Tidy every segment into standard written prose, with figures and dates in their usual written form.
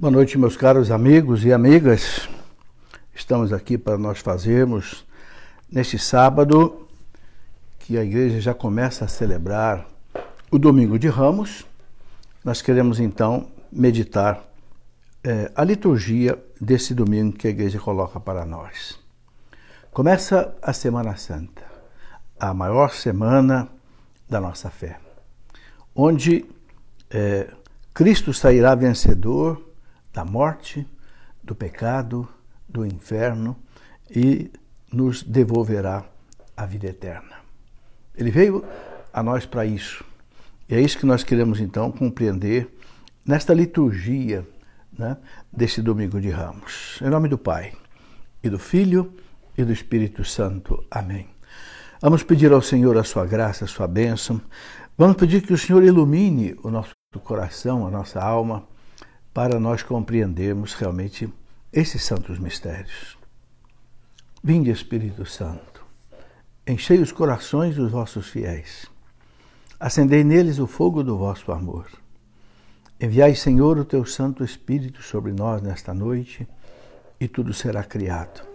Boa noite, meus caros amigos e amigas. Estamos aqui para nós fazermos, neste sábado, que a igreja já começa a celebrar o Domingo de Ramos. Nós queremos, então, meditar a liturgia desse domingo que a igreja coloca para nós. Começa a Semana Santa, a maior semana da nossa fé, onde Cristo sairá vencedor da morte, do pecado, do inferno e nos devolverá a vida eterna. Ele veio a nós para isso. E é isso que nós queremos, então, compreender nesta liturgia, desse Domingo de Ramos. Em nome do Pai, e do Filho, e do Espírito Santo. Amém. Vamos pedir ao Senhor a sua graça, a sua bênção. Vamos pedir que o Senhor ilumine o nosso coração, a nossa alma, para nós compreendermos realmente esses santos mistérios. Vinde, Espírito Santo, enchei os corações dos vossos fiéis, acendei neles o fogo do vosso amor. Enviai, Senhor, o teu Santo Espírito sobre nós nesta noite, e tudo será criado.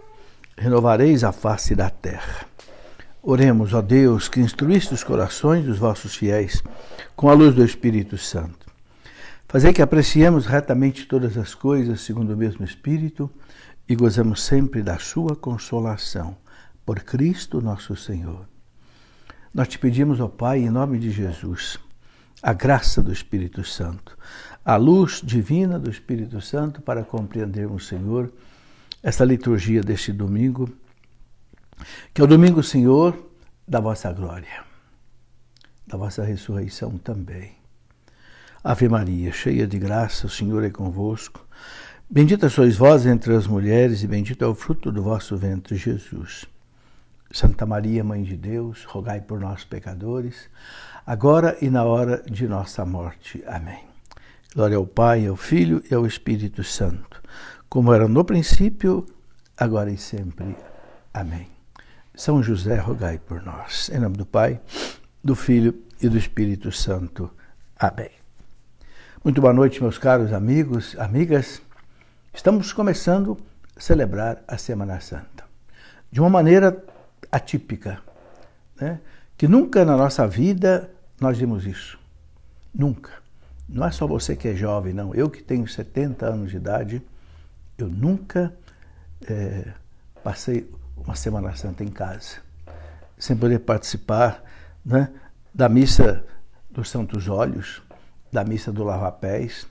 Renovareis a face da terra. Oremos, ó Deus, que instruíste os corações dos vossos fiéis com a luz do Espírito Santo. Fazei que apreciemos retamente todas as coisas segundo o mesmo Espírito e gozemos sempre da sua consolação. Por Cristo nosso Senhor. Nós te pedimos, ó Pai, em nome de Jesus, a graça do Espírito Santo, a luz divina do Espírito Santo para compreendermos, Senhor, esta liturgia deste domingo, que é o domingo, Senhor, da vossa glória, da vossa ressurreição também. Ave Maria, cheia de graça, o Senhor é convosco. Bendita sois vós entre as mulheres e bendito é o fruto do vosso ventre, Jesus. Santa Maria, Mãe de Deus, rogai por nós, pecadores, agora e na hora de nossa morte. Amém. Glória ao Pai, ao Filho e ao Espírito Santo, como era no princípio, agora e sempre. Amém. São José, rogai por nós. Em nome do Pai, do Filho e do Espírito Santo. Amém. Muito boa noite, meus caros amigos, amigas. Estamos começando a celebrar a Semana Santa de uma maneira atípica, que nunca na nossa vida nós vimos isso. Nunca. Não é só você que é jovem, não. Eu que tenho 70 anos de idade, eu nunca passei uma Semana Santa em casa, sem poder participar da missa dos Santos Óleos, da missa do lava-pés,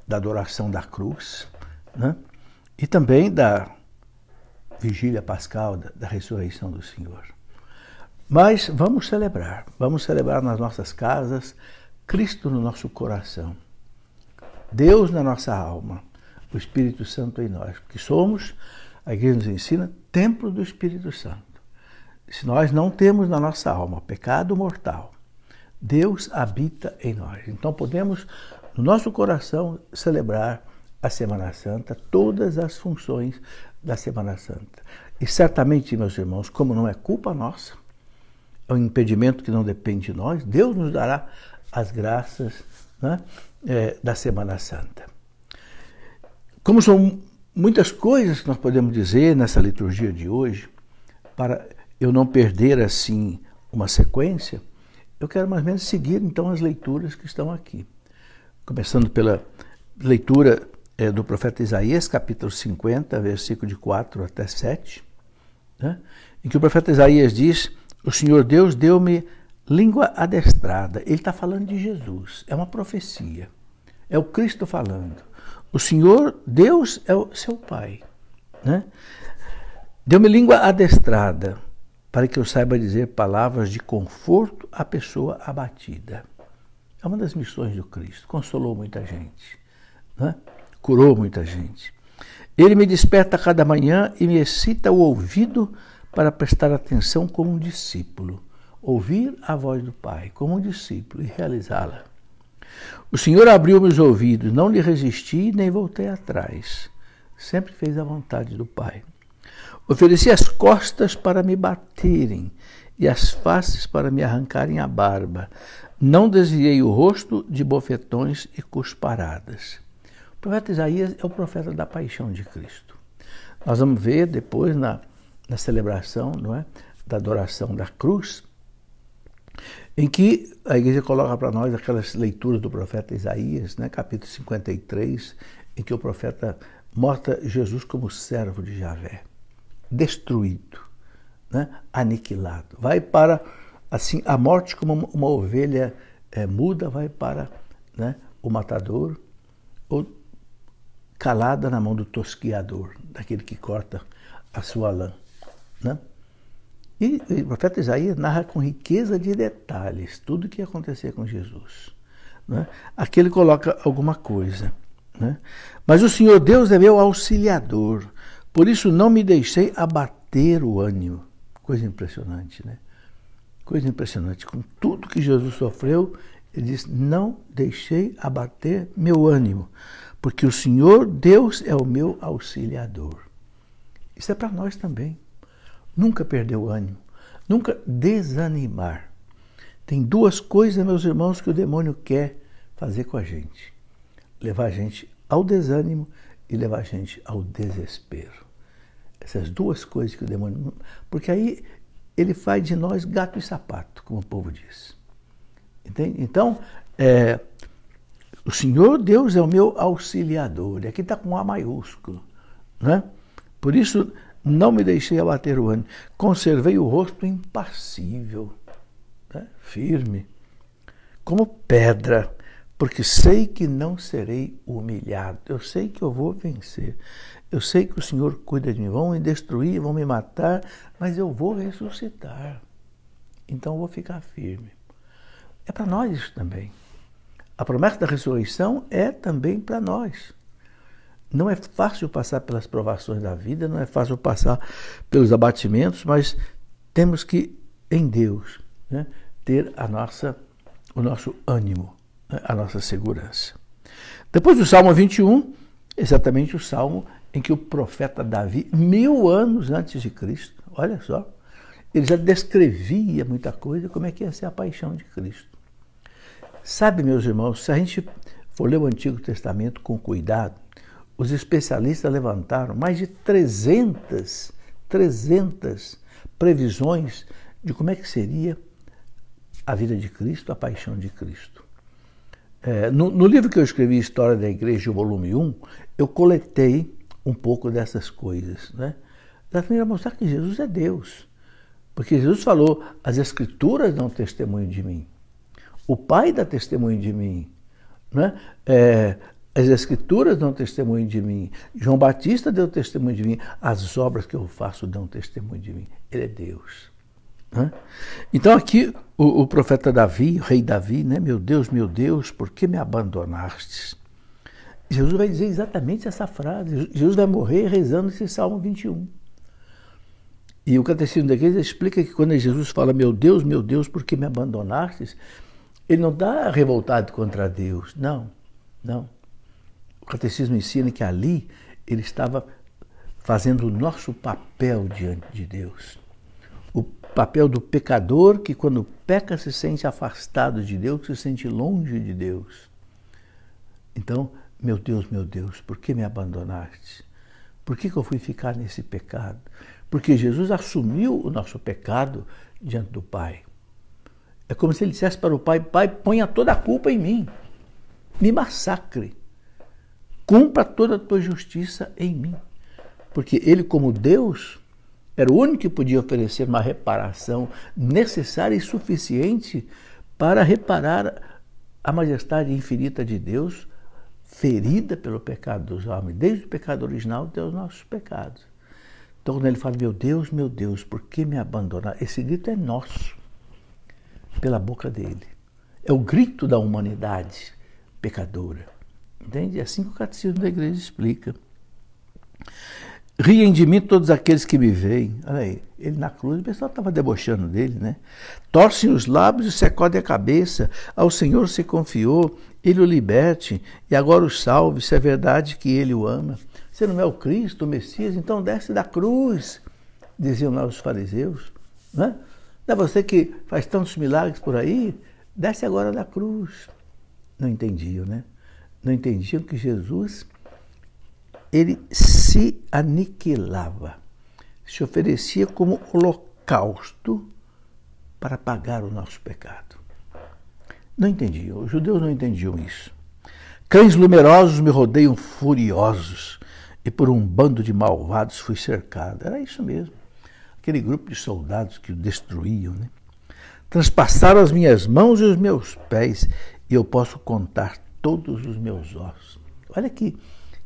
da adoração da cruz, e também da vigília pascal, da ressurreição do Senhor. Mas vamos celebrar nas nossas casas, Cristo no nosso coração, Deus na nossa alma, o Espírito Santo em nós, porque somos, a igreja nos ensina, templo do Espírito Santo. Se nós não temos na nossa alma pecado mortal, Deus habita em nós. Então podemos, no nosso coração, celebrar a Semana Santa, todas as funções da Semana Santa. E certamente, meus irmãos, como não é culpa nossa, é um impedimento que não depende de nós, Deus nos dará as graças da Semana Santa. Como são muitas coisas que nós podemos dizer nessa liturgia de hoje, para eu não perder assim uma sequência, eu quero mais ou menos seguir então as leituras que estão aqui. Começando pela leitura do profeta Isaías, capítulo 50, versículo de 4 até 7, em que o profeta Isaías diz: o Senhor Deus deu-me língua adestrada. Ele está falando de Jesus, é uma profecia, é o Cristo falando. O Senhor Deus é o seu Pai. Deu-me língua adestrada, para que eu saiba dizer palavras de conforto à pessoa abatida. É uma das missões do Cristo. Consolou muita gente, curou muita gente. Ele me desperta a cada manhã e me excita o ouvido para prestar atenção como um discípulo. Ouvir a voz do Pai como um discípulo e realizá-la. O Senhor abriu meus ouvidos, não lhe resisti nem voltei atrás. Sempre fez a vontade do Pai. Ofereci as costas para me baterem e as faces para me arrancarem a barba. Não desviei o rosto de bofetões e cusparadas. O profeta Isaías é o profeta da paixão de Cristo. Nós vamos ver depois na celebração, não é, da adoração da cruz, em que a igreja coloca para nós aquelas leituras do profeta Isaías, né, capítulo 53, em que o profeta mostra Jesus como servo de Javé, destruído, né, aniquilado. Vai para, assim, a morte como uma ovelha muda, vai para, né, o matador, ou calada na mão do tosquiador, daquele que corta a sua lã, né? E o profeta Isaías narra com riqueza de detalhes tudo o que ia acontecer com Jesus, né? Aqui ele coloca alguma coisa, né? Mas o Senhor Deus é meu auxiliador, por isso não me deixei abater o ânimo. Coisa impressionante, né? Coisa impressionante. Com tudo que Jesus sofreu, ele diz, não deixei abater meu ânimo, porque o Senhor Deus é o meu auxiliador. Isso é para nós também. Nunca perder o ânimo, nunca desanimar. Tem duas coisas, meus irmãos, que o demônio quer fazer com a gente. Levar a gente ao desânimo e levar a gente ao desespero. Essas duas coisas que o demônio... Porque aí ele faz de nós gato e sapato, como o povo diz. Entende? Então, o Senhor Deus é o meu auxiliador. E aqui está com A maiúsculo, né? Por isso, não me deixei abater o ânimo. Conservei o rosto impassível, né? Firme, como pedra, porque sei que não serei humilhado. Eu sei que eu vou vencer. Eu sei que o Senhor cuida de mim. Vão me destruir, vão me matar, mas eu vou ressuscitar. Então eu vou ficar firme. É para nós isso também. A promessa da ressurreição é também para nós. Não é fácil passar pelas provações da vida, não é fácil passar pelos abatimentos, mas temos que, em Deus, né, ter o nosso ânimo, né, a nossa segurança. Depois do Salmo 21, exatamente o salmo em que o profeta Davi, 1000 anos antes de Cristo, olha só, ele já descrevia muita coisa, como é que ia ser a paixão de Cristo. Sabe, meus irmãos, se a gente for ler o Antigo Testamento com cuidado, os especialistas levantaram mais de 300 previsões de como é que seria a vida de Cristo, a paixão de Cristo. No livro que eu escrevi, História da Igreja, volume 1, eu coletei um pouco dessas coisas, né? Para mostrar que Jesus é Deus. Porque Jesus falou, as Escrituras dão testemunho de mim. O Pai dá testemunho de mim, né? As Escrituras dão testemunho de mim. João Batista deu testemunho de mim. As obras que eu faço dão testemunho de mim. Ele é Deus, né? Então aqui o profeta Davi, o rei Davi, né? Meu Deus, por que me abandonastes? Jesus vai dizer exatamente essa frase. Jesus vai morrer rezando esse Salmo 21. E o Catecismo da Igreja explica que quando Jesus fala, meu Deus, por que me abandonastes? Ele não está revoltado contra Deus, não. O Catecismo ensina que ali ele estava fazendo o nosso papel diante de Deus. O papel do pecador que quando peca se sente afastado de Deus, se sente longe de Deus. Então, meu Deus, por que me abandonaste? Por que eu fui ficar nesse pecado? Porque Jesus assumiu o nosso pecado diante do Pai. É como se ele dissesse para o Pai, Pai, ponha toda a culpa em mim, me massacre, cumpra toda a tua justiça em mim. Porque ele, como Deus, era o único que podia oferecer uma reparação necessária e suficiente para reparar a majestade infinita de Deus, ferida pelo pecado dos homens, desde o pecado original até os nossos pecados. Então, quando ele fala, meu Deus, por que me abandonar? Esse grito é nosso, pela boca dele. É o grito da humanidade pecadora. Entende? É assim que o Catecismo da Igreja explica. Riem de mim todos aqueles que me veem. Olha aí, ele na cruz, o pessoal estava debochando dele, né? Torcem os lábios e sacodem a cabeça. Ao Senhor se confiou, ele o liberte e agora o salve, se é verdade que ele o ama. Você não é o Cristo, o Messias, então desce da cruz, diziam lá os fariseus, né? Não é você que faz tantos milagres por aí? Desce agora da cruz. Não entendiam, né? não entendiam que Jesus, ele se aniquilava, se oferecia como holocausto para pagar o nosso pecado. Não entendiam, os judeus não entendiam isso. Cães numerosos me rodeiam furiosos, e por um bando de malvados fui cercado. Era isso mesmo, aquele grupo de soldados que o destruíam, né? Transpassaram as minhas mãos e os meus pés, e eu posso contar todos os meus ossos. Olha que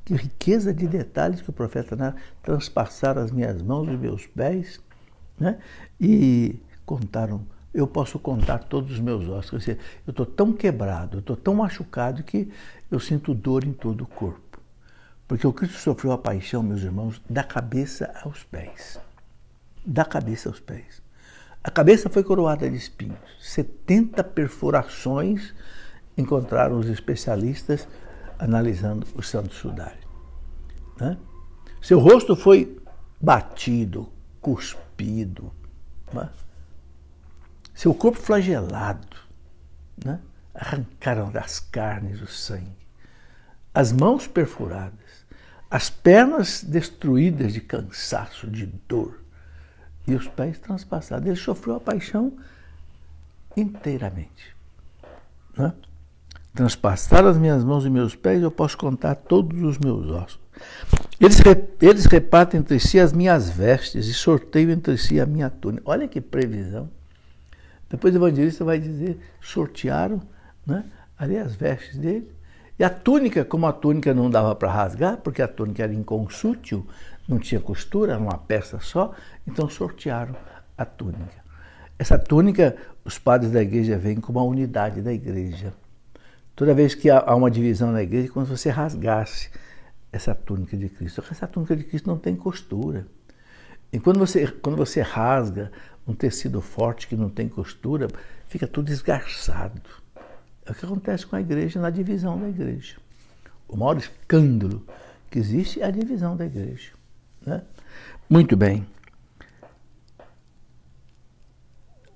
riqueza de detalhes que o profeta narra. Transpassaram as minhas mãos e os meus pés, né? E contaram, eu posso contar todos os meus ossos. Quer dizer, eu estou tão quebrado, eu estou tão machucado que eu sinto dor em todo o corpo. Porque o Cristo sofreu a paixão, meus irmãos, da cabeça aos pés. Da cabeça aos pés. A cabeça foi coroada de espinhos. 70 perfurações encontraram os especialistas analisando o Santo Sudário. Né? Seu rosto foi batido, cuspido. Né? Seu corpo flagelado. Né? Arrancaram das carnes o sangue. As mãos perfuradas. As pernas destruídas de cansaço, de dor. E os pés transpassados. Ele sofreu a paixão inteiramente. Né? Transpassaram as minhas mãos e meus pés, eu posso contar todos os meus ossos. Eles repartem entre si as minhas vestes e sorteiam entre si a minha túnica. Olha que previsão. Depois o evangelista vai dizer, sortearam, né, ali as vestes dele. E a túnica, como a túnica não dava para rasgar, porque a túnica era inconsútil, não tinha costura, era uma peça só, então sortearam a túnica. Essa túnica, os padres da igreja veem como a unidade da igreja. Toda vez que há uma divisão na igreja, como se você rasgasse essa túnica de Cristo. Essa túnica de Cristo não tem costura. E quando você rasga um tecido forte que não tem costura, fica tudo esgarçado. É o que acontece com a igreja na divisão da igreja. O maior escândalo que existe é a divisão da igreja. Né? Muito bem.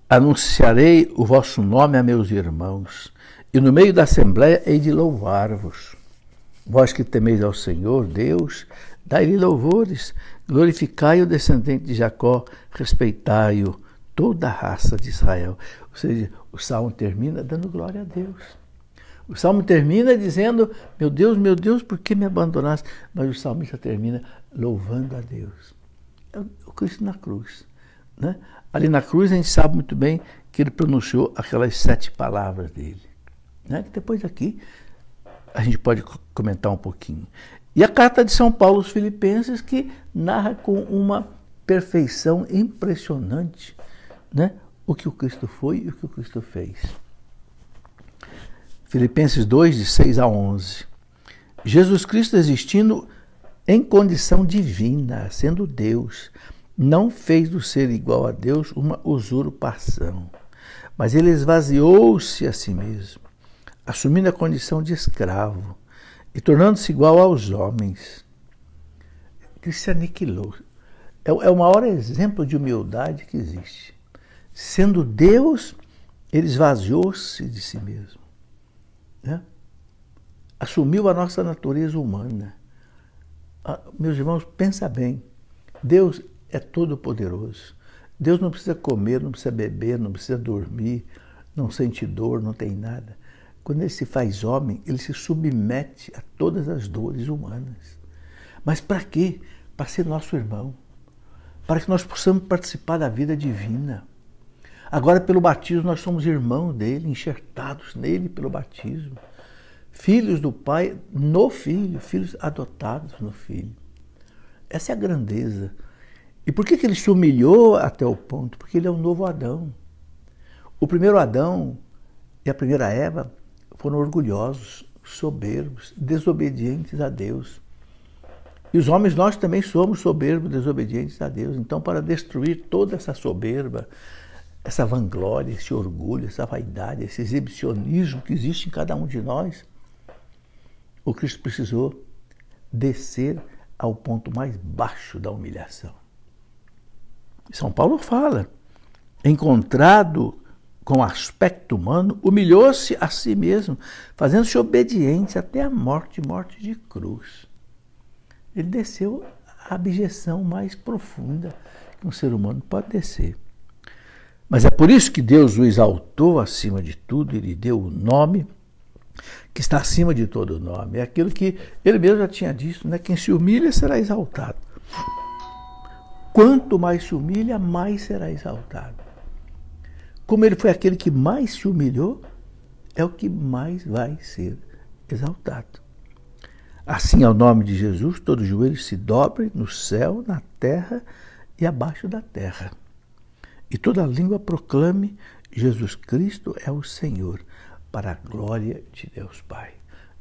Anunciarei o vosso nome a meus irmãos, e no meio da assembleia hei de louvar-vos. Vós que temeis ao Senhor, Deus, dai-lhe louvores, glorificai o descendente de Jacó, respeitai-o, toda a raça de Israel. Ou seja, o salmo termina dando glória a Deus. O salmo termina dizendo, meu Deus, por que me abandonaste? Mas o salmista termina louvando a Deus. É o Cristo na cruz. Né? Ali na cruz a gente sabe muito bem que ele pronunciou aquelas 7 palavras dele. Né? Que depois aqui a gente pode comentar um pouquinho. E a carta de São Paulo aos Filipenses, que narra com uma perfeição impressionante, né, o que o Cristo foi e o que o Cristo fez. Filipenses 2, de 6 a 11. Jesus Cristo, existindo em condição divina, sendo Deus, não fez do ser igual a Deus uma usurpação, mas ele esvaziou-se a si mesmo, assumindo a condição de escravo e tornando-se igual aos homens. Ele se aniquilou. É o maior exemplo de humildade que existe. Sendo Deus, ele esvaziou-se de si mesmo. Né? Assumiu a nossa natureza humana. Meus irmãos, pensa bem. Deus é todo-poderoso. Deus não precisa comer, não precisa beber, não precisa dormir, não sente dor, não tem nada. Quando ele se faz homem, ele se submete a todas as dores humanas. Mas para quê? Para ser nosso irmão. Para que nós possamos participar da vida divina. Agora, pelo batismo, nós somos irmãos dele, enxertados nele pelo batismo. Filhos do Pai no Filho, filhos adotados no Filho. Essa é a grandeza. E por que ele se humilhou até o ponto? Porque ele é um novo Adão. O primeiro Adão e a primeira Eva foram orgulhosos, soberbos, desobedientes a Deus. E os homens, nós também somos soberbos, desobedientes a Deus. Então, para destruir toda essa soberba, essa vanglória, esse orgulho, essa vaidade, esse exibicionismo que existe em cada um de nós, o Cristo precisou descer ao ponto mais baixo da humilhação. São Paulo fala, encontrado com aspecto humano, humilhou-se a si mesmo, fazendo-se obediente até a morte de cruz. Ele desceu à abjeção mais profunda que um ser humano pode descer. Mas é por isso que Deus o exaltou acima de tudo e lhe deu o nome que está acima de todo nome. É aquilo que ele mesmo já tinha dito, né? Quem se humilha será exaltado. Quanto mais se humilha, mais será exaltado. Como ele foi aquele que mais se humilhou, é o que mais vai ser exaltado. Assim, ao nome de Jesus, todo joelho se dobre no céu, na terra e abaixo da terra. E toda língua proclame: Jesus Cristo é o Senhor, para a glória de Deus Pai.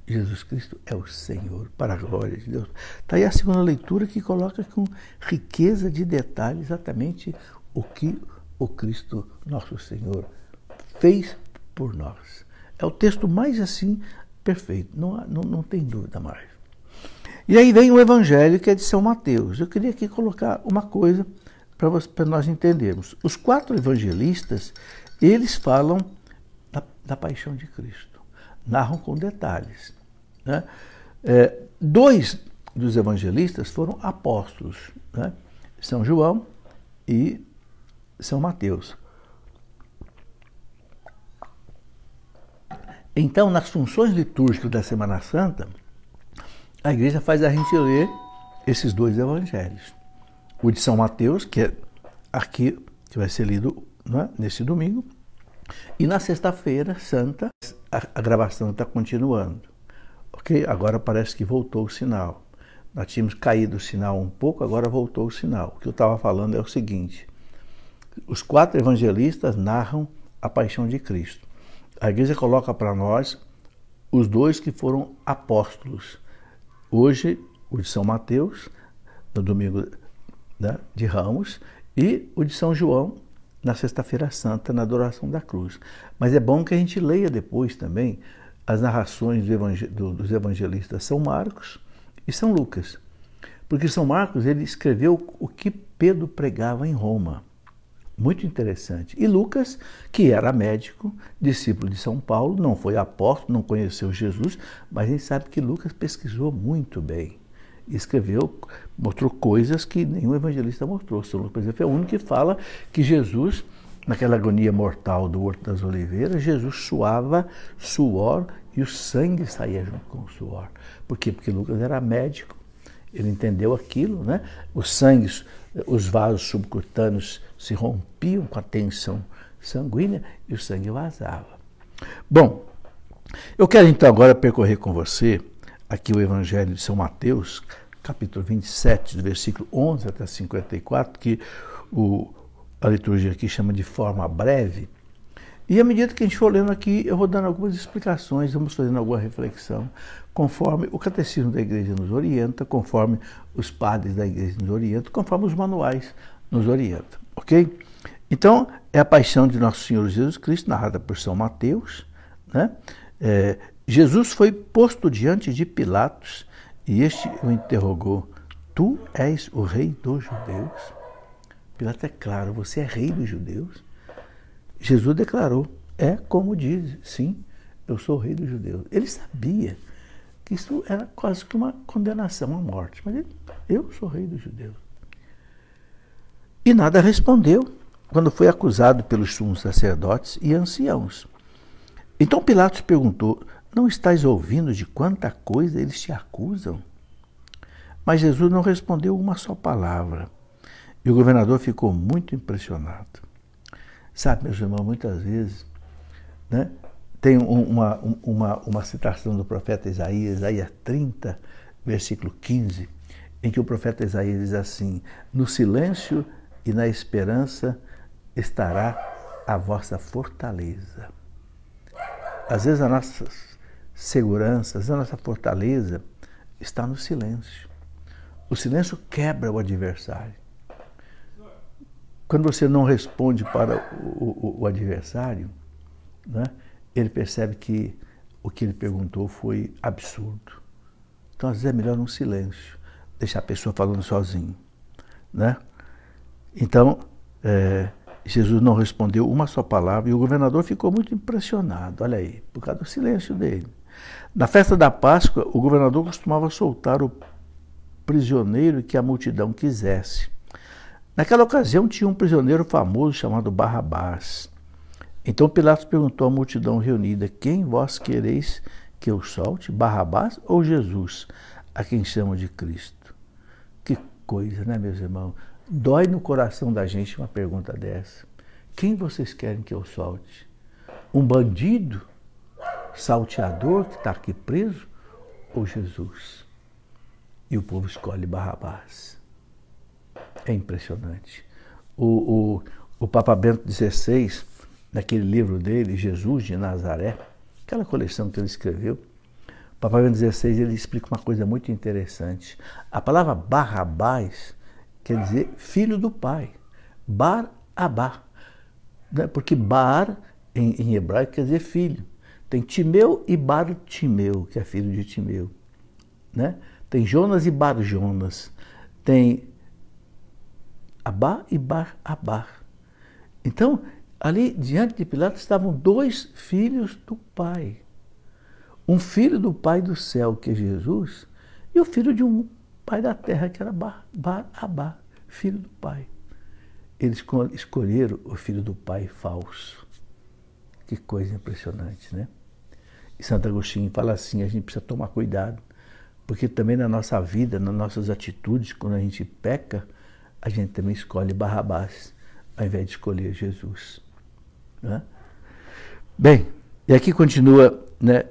Jesus Cristo é o Senhor, para a glória de Deus. Está aí a segunda leitura que coloca com riqueza de detalhes exatamente o que o Cristo, nosso Senhor, fez por nós. É o texto mais assim perfeito, não tem dúvida mais. E aí vem o Evangelho, que é de São Mateus. Eu queria aqui colocar uma coisa para nós entendermos. Os 4 evangelistas, eles falam da paixão de Cristo, narram com detalhes, né? 2 dos evangelistas foram apóstolos, né? São João e São Mateus. Então, nas funções litúrgicas da Semana Santa, a igreja faz a gente ler esses 2 evangelhos. O de São Mateus, que é aqui, que vai ser lido, né, nesse domingo, e na sexta-feira santa, a gravação está continuando. Ok? Agora parece que voltou o sinal. Nós tínhamos caído o sinal um pouco, agora voltou o sinal. O que eu estava falando é o seguinte: os 4 evangelistas narram a paixão de Cristo. A igreja coloca para nós os 2 que foram apóstolos. Hoje, o de São Mateus, no domingo, né, de Ramos, e o de São João, na Sexta-feira Santa, na adoração da cruz. Mas é bom que a gente leia depois também as narrações dos evangelistas São Marcos e São Lucas. Porque São Marcos, ele escreveu o que Pedro pregava em Roma. Muito interessante. E Lucas, que era médico, discípulo de São Paulo, não foi apóstolo, não conheceu Jesus, mas a gente sabe que Lucas pesquisou muito bem. Escreveu, mostrou coisas que nenhum evangelista mostrou. São Lucas, por exemplo, é o único que fala que Jesus, naquela agonia mortal do Horto das Oliveiras, Jesus suava suor e o sangue saía junto com o suor. Por quê? Porque Lucas era médico, ele entendeu aquilo, né? Os sangues, os vasos subcutâneos se rompiam com a tensão sanguínea e o sangue vazava. Bom, eu quero então agora percorrer com você aqui o Evangelho de São Mateus, capítulo 27, do versículo 11 até 54, que a liturgia aqui chama de forma breve. E à medida que a gente for lendo aqui, eu vou dando algumas explicações, vamos fazendo alguma reflexão, conforme o Catecismo da Igreja nos orienta, conforme os padres da Igreja nos orientam, conforme os manuais nos orientam, ok? Então, é a paixão de Nosso Senhor Jesus Cristo, narrada por São Mateus, né? Jesus foi posto diante de Pilatos e este o interrogou: tu és o rei dos judeus? Pilatos é claro, você é rei dos judeus? Jesus declarou, é como diz, sim, eu sou o rei dos judeus. Ele sabia que isso era quase que uma condenação à morte, mas ele, eu sou o rei dos judeus. E nada respondeu quando foi acusado pelos sumos sacerdotes e anciãos. Então Pilatos perguntou: não estás ouvindo de quanta coisa eles te acusam? Mas Jesus não respondeu uma só palavra. E o governador ficou muito impressionado. Sabe, meus irmãos, muitas vezes, né, tem uma citação do profeta Isaías, Isaías 30, versículo 15, em que o profeta Isaías diz assim: no silêncio e na esperança estará a vossa fortaleza. Às vezes a nossa segurança, a nossa fortaleza está no silêncio. O silêncio quebra o adversário. Quando você não responde para o adversário, né, ele percebe que o que ele perguntou foi absurdo. Então, às vezes, é melhor um silêncio, deixar a pessoa falando sozinho, né? Então, Jesus não respondeu uma só palavra e o governador ficou muito impressionado, olha aí, por causa do silêncio dele. Na festa da Páscoa, o governador costumava soltar o prisioneiro que a multidão quisesse. Naquela ocasião tinha um prisioneiro famoso chamado Barrabás. Então Pilatos perguntou à multidão reunida: quem vós quereis que eu solte, Barrabás ou Jesus, a quem chamam de Cristo? Que coisa, né, meus irmãos? Dói no coração da gente uma pergunta dessa. Quem vocês querem que eu solte? Um bandido, salteador que está aqui preso, ou Jesus? E o povo escolhe Barrabás. É impressionante. O Papa Bento XVI, naquele livro dele, Jesus de Nazaré, aquela coleção que ele escreveu, o Papa Bento XVI ele explica uma coisa muito interessante. A palavra Barrabás quer dizer filho do pai. Bar-abá. Porque Bar, em hebraico, quer dizer filho. Tem Timeu e Bar-Timeu, que é filho de Timeu. Né? Tem Jonas e Bar-Jonas. Tem Abá e Bar-Abá. Então, ali diante de Pilatos estavam dois filhos do Pai. Um filho do Pai do céu, que é Jesus, e o filho de um pai da terra, que era Bar-Abá, filho do Pai. Eles escolheram o filho do Pai falso. Que coisa impressionante, né? E Santo Agostinho fala assim, a gente precisa tomar cuidado, porque também na nossa vida, nas nossas atitudes, quando a gente peca, a gente também escolhe Barrabás, ao invés de escolher Jesus. Né? Bem, e aqui continua, né,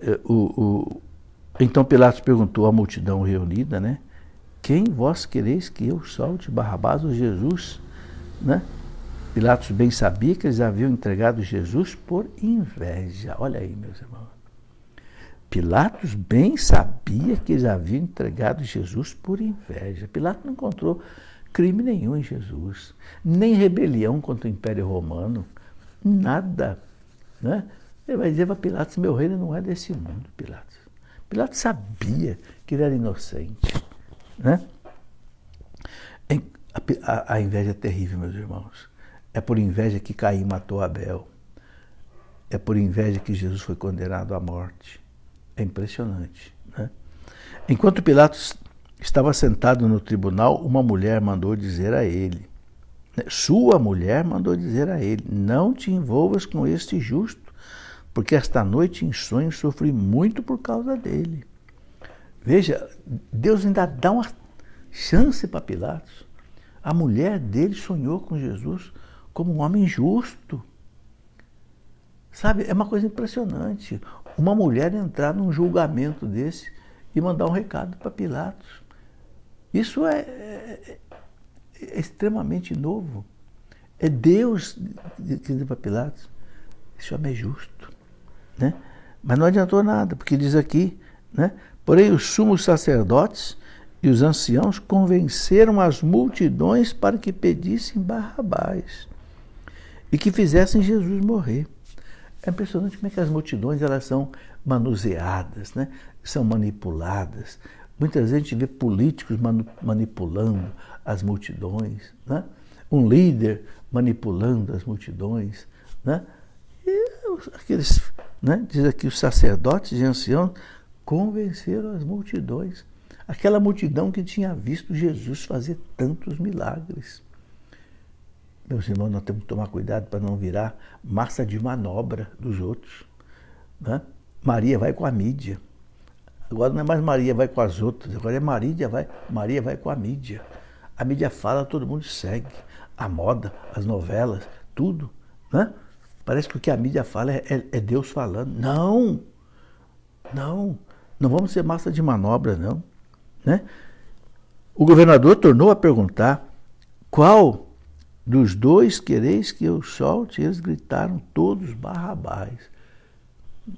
então Pilatos perguntou à multidão reunida, né, quem vós quereis que eu solte, Barrabás ou Jesus? Né? Pilatos bem sabia que eles haviam entregado Jesus por inveja. Olha aí, meus irmãos. Pilatos bem sabia que eles haviam entregado Jesus por inveja. Pilatos não encontrou crime nenhum em Jesus, nem rebelião contra o Império Romano, nada. Né? Ele vai dizer para Pilatos, meu reino não é desse mundo, Pilatos. Pilatos sabia que ele era inocente. Né? A inveja é terrível, meus irmãos. É por inveja que Caim matou Abel. É por inveja que Jesus foi condenado à morte. É impressionante. Né? Enquanto Pilatos estava sentado no tribunal, uma mulher mandou dizer a ele, sua mulher mandou dizer a ele, não te envolvas com este justo, porque esta noite em sonho sofri muito por causa dele. Veja, Deus ainda dá uma chance para Pilatos. A mulher dele sonhou com Jesus como um homem justo. Sabe, é uma coisa impressionante. Uma mulher entrar num julgamento desse e mandar um recado para Pilatos. Isso é extremamente novo. É Deus que diz para Pilatos, esse homem é justo. Né? Mas não adiantou nada, porque diz aqui, né? Porém os sumos sacerdotes e os anciãos convenceram as multidões para que pedissem Barrabás e que fizessem Jesus morrer. É impressionante como é que as multidões elas são manuseadas, né? São manipuladas. Muitas vezes a gente vê políticos manipulando as multidões, né? Um líder manipulando as multidões. Né? E aqueles, né? Diz aqui, os sacerdotes e anciãos convenceram as multidões. Aquela multidão que tinha visto Jesus fazer tantos milagres. Meus irmãos, nós temos que tomar cuidado para não virar massa de manobra dos outros. Né? Maria vai com a mídia. Agora não é mais Maria vai com as outras, agora é Maria vai com a mídia. A mídia fala, todo mundo segue. A moda, as novelas, tudo. Né? Parece que o que a mídia fala é Deus falando. Não vamos ser massa de manobra, não. Né? O governador tornou a perguntar, qual dos dois quereis que eu solte? Eles gritaram todos Barrabás.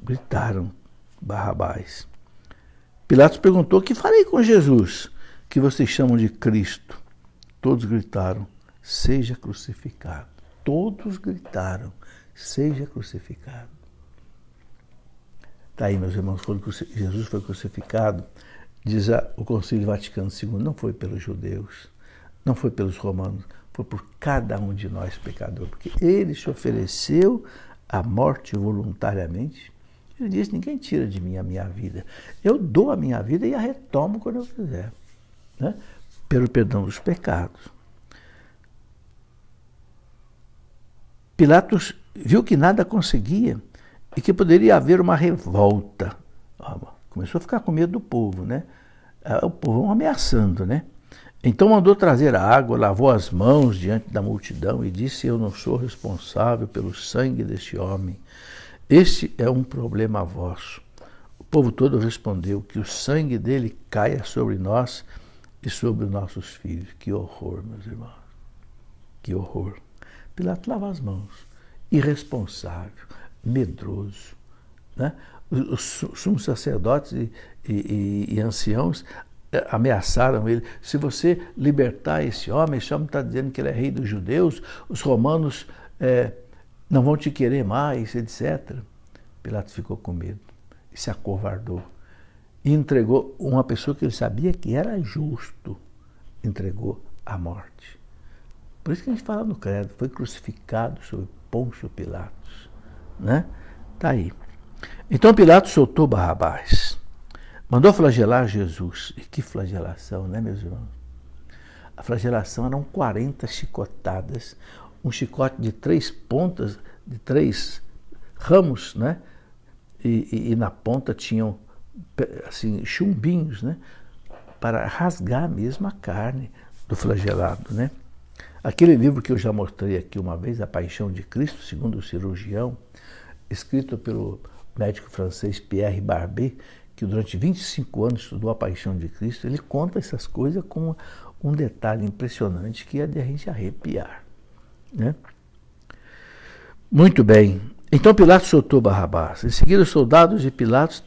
Gritaram Barrabás. Pilatos perguntou, que farei com Jesus, que vocês chamam de Cristo? Todos gritaram, seja crucificado. Todos gritaram, seja crucificado. Está aí, meus irmãos, Jesus foi crucificado, diz o Concílio Vaticano II, não foi pelos judeus, não foi pelos romanos, foi por cada um de nós pecadores, porque ele se ofereceu à morte voluntariamente. Ele disse, ninguém tira de mim a minha vida. Eu dou a minha vida e a retomo quando eu quiser, né? Pelo perdão dos pecados. Pilatos viu que nada conseguia e que poderia haver uma revolta. Começou a ficar com medo do povo, né? O povo ameaçando, né? Então mandou trazer a água, lavou as mãos diante da multidão e disse, eu não sou responsável pelo sangue deste homem. Este é um problema vosso. O povo todo respondeu, que o sangue dele caia sobre nós e sobre os nossos filhos. Que horror, meus irmãos. Que horror. Pilatos lava as mãos. Irresponsável, medroso, né? Os sumos sacerdotes e anciãos ameaçaram ele. Se você libertar esse homem está dizendo que ele é rei dos judeus, os romanos não vão te querer mais, etc. Pilatos ficou com medo e se acovardou. E entregou uma pessoa que ele sabia que era justo, entregou à morte. Por isso que a gente fala no credo, foi crucificado sob Pôncio Pilatos, né? Tá aí. Então Pilatos soltou Barrabás, mandou flagelar Jesus. E que flagelação, né, meus irmãos? A flagelação eram 40 chicotadas, um chicote de 3 pontas, de 3 ramos, né? E na ponta tinham assim, chumbinhos, né? Para rasgar mesmo a carne do flagelado, né? Aquele livro que eu já mostrei aqui uma vez, A Paixão de Cristo, segundo o cirurgião, escrito pelo médico francês Pierre Barbet, que durante 25 anos estudou a Paixão de Cristo, ele conta essas coisas com um detalhe impressionante que é de a gente arrepiar, né? Muito bem. Então Pilatos soltou Barrabás. Em seguida, os soldados de Pilatos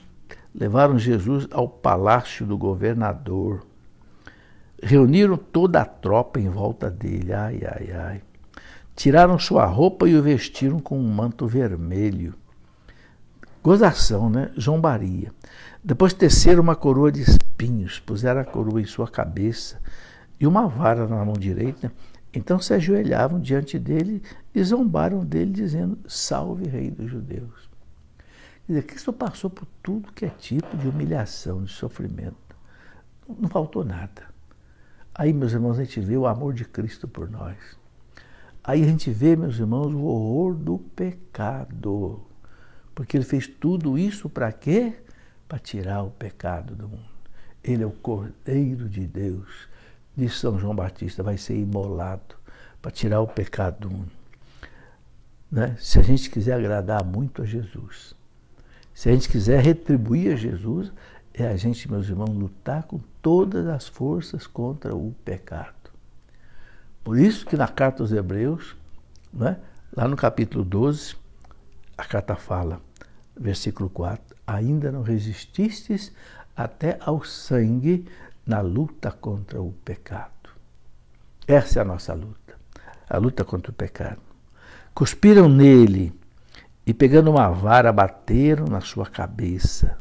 levaram Jesus ao palácio do governador. Reuniram toda a tropa em volta dele. Ai, ai, ai. Tiraram sua roupa e o vestiram com um manto vermelho. Gozação, né? Zombaria. Depois teceram uma coroa de espinhos, puseram a coroa em sua cabeça e uma vara na mão direita. Então se ajoelhavam diante dele e zombaram dele, dizendo, salve, rei dos judeus. Quer dizer, Cristo passou por tudo que é tipo de humilhação, de sofrimento. Não faltou nada. Aí, meus irmãos, a gente vê o amor de Cristo por nós. Aí a gente vê, meus irmãos, o horror do pecado. Porque ele fez tudo isso para quê? Para tirar o pecado do mundo. Ele é o Cordeiro de Deus. Diz São João Batista, vai ser imolado para tirar o pecado do mundo. Né? Se a gente quiser agradar muito a Jesus, se a gente quiser retribuir a Jesus, é a gente, meus irmãos, lutar com todas as forças contra o pecado. Por isso que na carta aos Hebreus, né, lá no capítulo 12, a carta fala, versículo 4, ainda não resististes até ao sangue na luta contra o pecado. Essa é a nossa luta, a luta contra o pecado. Cuspiram nele e pegando uma vara bateram na sua cabeça.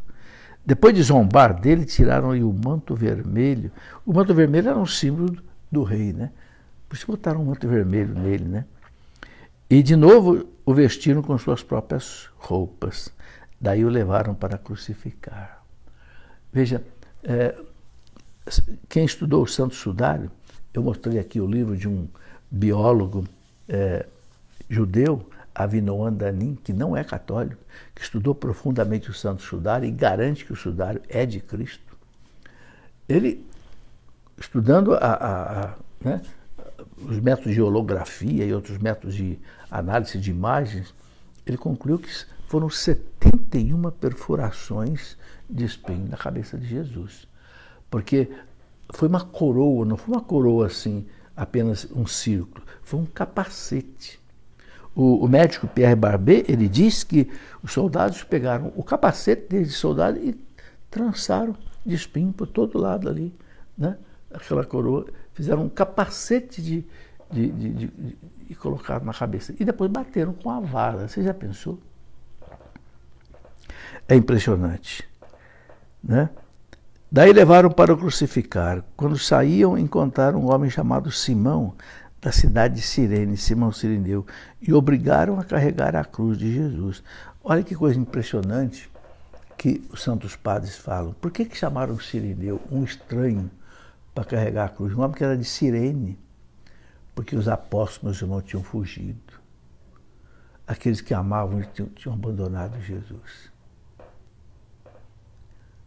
Depois de zombar dele, tiraram-lhe o manto vermelho. O manto vermelho era um símbolo do rei, né? Por isso botaram um manto vermelho nele, né? E de novo o vestiram com suas próprias roupas. Daí o levaram para crucificar. Veja, quem estudou o Santo Sudário, eu mostrei aqui o livro de um biólogo judeu, Avinoam Danim, que não é católico, que estudou profundamente o Santo Sudário e garante que o Sudário é de Cristo. Ele, estudando né, os métodos de holografia e outros métodos de análise de imagens, ele concluiu que foram 71 perfurações de espinho na cabeça de Jesus. Porque foi uma coroa, não foi uma coroa assim, apenas um círculo, foi um capacete. O médico Pierre Barbet, ele diz que os soldados pegaram o capacete de soldado e trançaram de espinho por todo lado ali, né? Aquela coroa, fizeram um capacete e colocaram na cabeça. E depois bateram com a vara. Você já pensou? É impressionante, né? Daí levaram para o crucificar. Quando saíam, encontraram um homem chamado Simão, da cidade de Cirene, Simão Cirineu, e obrigaram a carregar a cruz de Jesus. Olha que coisa impressionante que os santos padres falam. Por que chamaram Cirineu, um estranho, para carregar a cruz? Um homem que era de Cirene, porque os apóstolos, meus irmãos, tinham fugido. Aqueles que amavam tinham abandonado Jesus.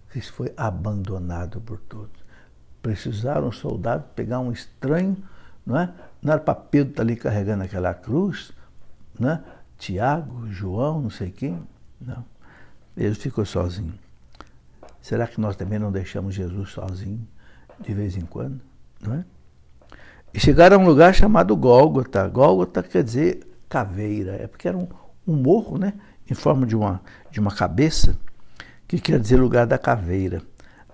Cristo foi abandonado por todos. Precisaram os soldados pegar um estranho, não é? Não era para Pedro estar ali carregando aquela cruz, né? Tiago, João, não sei quem. Não. Ele ficou sozinho. Será que nós também não deixamos Jesus sozinho de vez em quando? Não é? E chegaram a um lugar chamado Gólgota. Gólgota quer dizer caveira. É porque era um morro, né? Em forma de uma cabeça, que quer dizer lugar da caveira.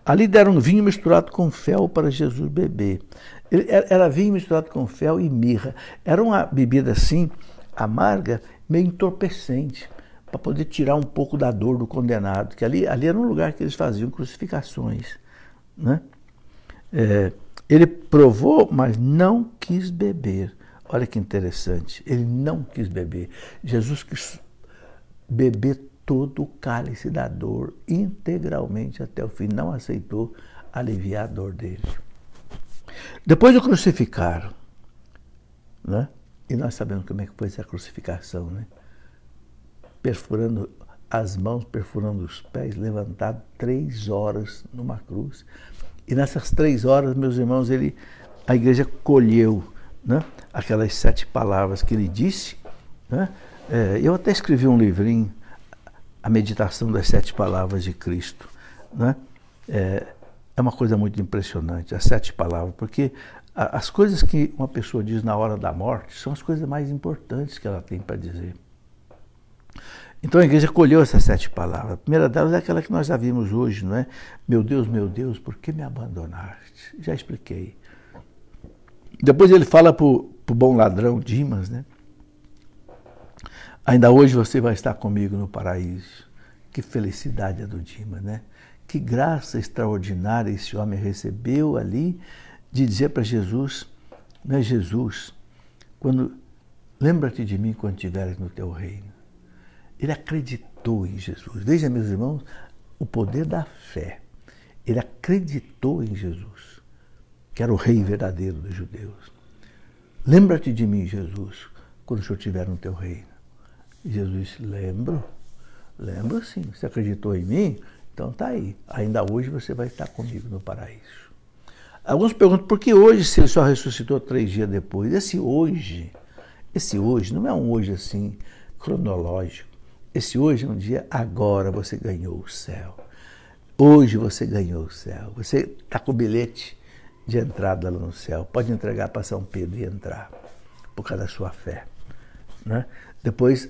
Ali deram vinho misturado com fel para Jesus beber. Era vinho misturado com fel e mirra. Era uma bebida assim, amarga, meio entorpecente, para poder tirar um pouco da dor do condenado. Que ali era um lugar que eles faziam crucificações, né? Ele provou, mas não quis beber. Olha que interessante. Ele não quis beber. Jesus quis beber todo o cálice da dor, integralmente até o fim, não aceitou aliviar a dor dele. Depois o crucificaram, né? E nós sabemos como é que foi essa crucificação, né? Perfurando as mãos, perfurando os pés, levantado 3 horas numa cruz. E nessas 3 horas, meus irmãos, a igreja colheu, né, aquelas 7 palavras que ele disse, né? Eu até escrevi um livrinho, A Meditação das 7 Palavras de Cristo, né? É uma coisa muito impressionante, as 7 palavras, porque as coisas que uma pessoa diz na hora da morte são as coisas mais importantes que ela tem para dizer. Então a igreja colheu essas 7 palavras. A primeira delas é aquela que nós já vimos hoje, não é? Meu Deus, por que me abandonaste? Já expliquei. Depois ele fala para o bom ladrão Dimas, né? Ainda hoje você vai estar comigo no paraíso. Que felicidade a do Dimas, né? Que graça extraordinária esse homem recebeu ali de dizer para Jesus, né? Jesus, lembra-te de mim quando estiveres no teu reino. Ele acreditou em Jesus. Veja, meus irmãos, o poder da fé. Ele acreditou em Jesus, que era o rei verdadeiro dos judeus. Lembra-te de mim, Jesus, quando o Senhor estiver no teu reino. E Jesus disse, lembro sim. Você acreditou em mim? Então está aí. Ainda hoje você vai estar comigo no paraíso. Alguns perguntam, por que hoje, se ele só ressuscitou 3 dias depois? Esse hoje não é um hoje assim, cronológico. Esse hoje é um dia, agora você ganhou o céu. Hoje você ganhou o céu. Você está com o bilhete de entrada lá no céu. Pode entregar para São Pedro e entrar, por causa da sua fé, né? Depois,